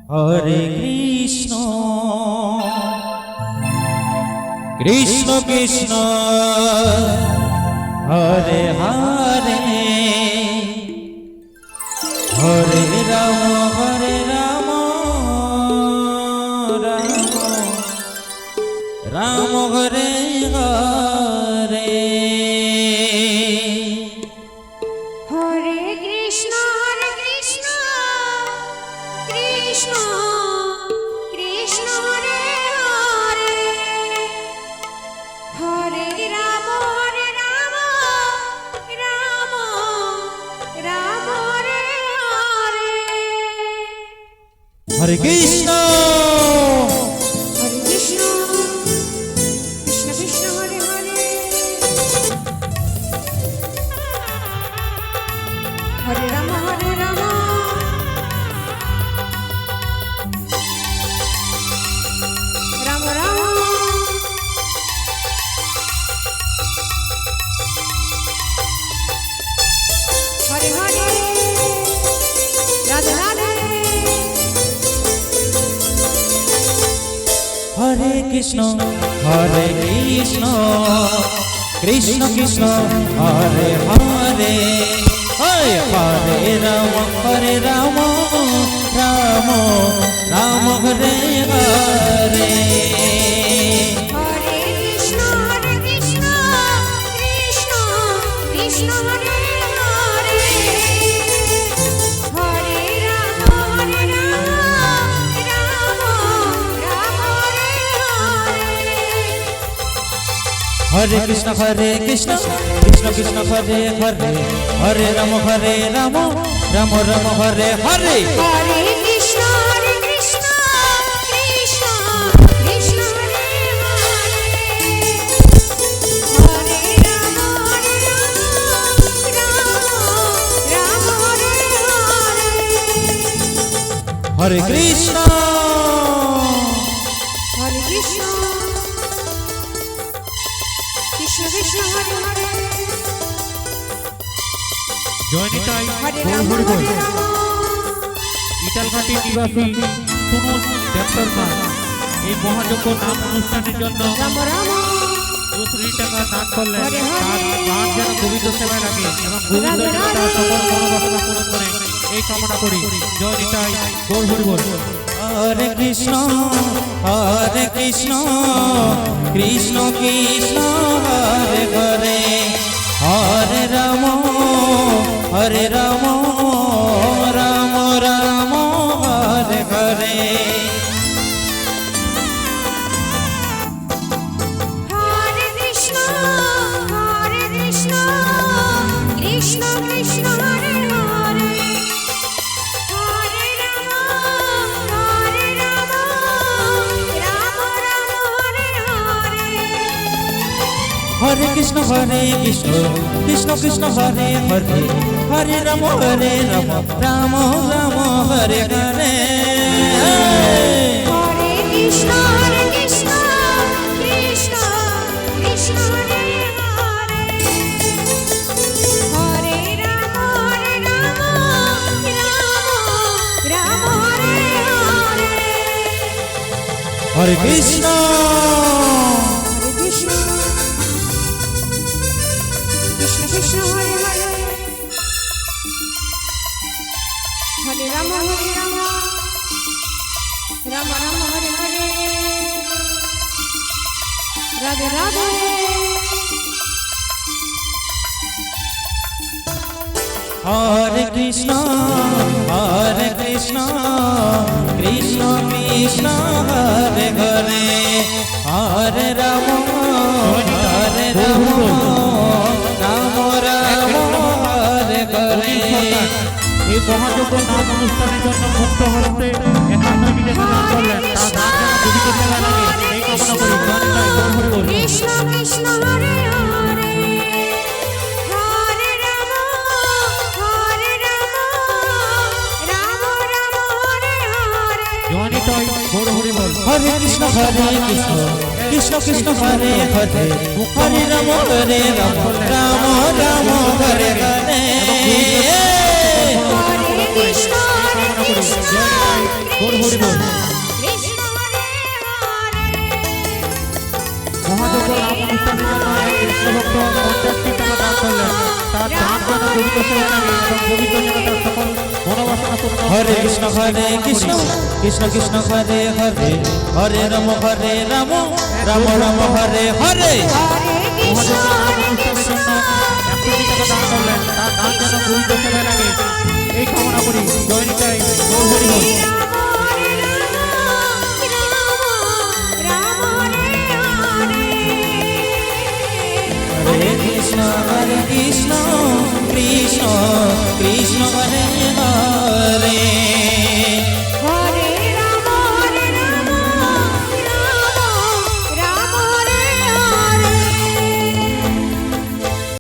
হরে কৃষ্ণ কৃষ্ণ কৃষ্ণ হরে হরে হরে রাম রাম রাম হরে হরে হরে কৃষ্ণ কৃষ্ণ কৃষ্ণ হরে হরে হরে রাম রাম রাম হরে হরে হরে কৃষ্ণ হরে কৃষ্ণ কৃষ্ণ কৃষ্ণ হরে হরে হরে রাম রাম রাম হরে হরে রাধে রাধে হরে কৃষ্ণ কৃষ্ণ কৃষ্ণ হরে হরে হরে রাম রাম রাম হরে হরে হরে কৃষ্ণ কৃষ্ণ কৃষ্ণ হরে হরে হরে রাম রাম হরে হরে হরে কৃষ্ণ কৃষ্ণ কৃষ্ণ হরে হরে হরে রাম রাম রাম হরে হরে হরে কৃষ্ণ কৃষ্ণ কৃষ্ণ হরে হরে হরে রাম রাম হরে হরে হরে কৃষ্ণ হরে কৃষ্ণ কৃষ্ণ কৃষ্ণ হরে হরে জয়নিতাই হরে গৌর রাম হরি বল। হরে রাম ইটালঘাটি নিবাসী সুনুজ দেববর্মা এই মহাযজ্ঞ নাম অনুষ্ঠানের জন্য রাম রাম 200 টাকা দান করলেন। হরে হরে। তার দান যেন গোবিন্দ সেবায় লাগে এবং গোবিন্দ যেন তার সকল মনোবাসনা পূরণ করে এই কামনা করি। জয়নিতাই গৌর হরি বল। হরে কৃষ্ণ কৃষ্ণ কৃষ্ণ হরে হরে হরে রাম রাম রাম হরে হরে হরে কৃষ্ণ কৃষ্ণ কৃষ্ণ হরে হরে হরে রাম রাম হরে হরে হরে কৃষ্ণ কৃষ্ণ কৃষ্ণ হরে হরে হরে রাম রাম রাম হরে হরে হরে কৃষ্ণ কৃষ্ণ কৃষ্ণ হরে হরে হরে রাম রাম হরে হরে হরে কৃষ্ণ হরে কৃষ্ণ কৃষ্ণ কৃষ্ণ হরে হরে হরে রাম রাম রাম হরে হরে রাধে রাধে হরে কৃষ্ণ কৃষ্ণ কৃষ্ণ হরে হরে হরে রাম রাম রাম হরে হরে এই মহাযজ্ঞ নাম অনুষ্ঠানের জন্য মুক্ত হস্তে 51 টাকা দান করলেন। তার দান যেন গোবিন্দ সেবায় লাগে এই কামনা করি। জয়নিতাই গৌর হরি বল। কৃষ্ণ কৃষ্ণ হরে হরে হরে রাম রাম হরে হরে জয়নিতাই গৌর হরি বল। হরে কৃষ্ণ কৃষ্ণ কৃষ্ণ হরে হরে হরে রাম রাম রাম হরে হরে হরে কৃষ্ণ গৌর হরি বল। দান যেন পবিত্র সেবা লাগে এবং পবিত্র যেন তার সকল মনোবাসনা পূর্ণ হরে কৃষ্ণ কৃষ্ণ কৃষ্ণ হরে হরে হরে রাম রাম রাম হরে হরে হরে কৃষ্ণ মহাদেব অনুষ্ঠানের জন্য 100 টাকা দান করলেন তার দান যেন পবিত্র সেবা লাগে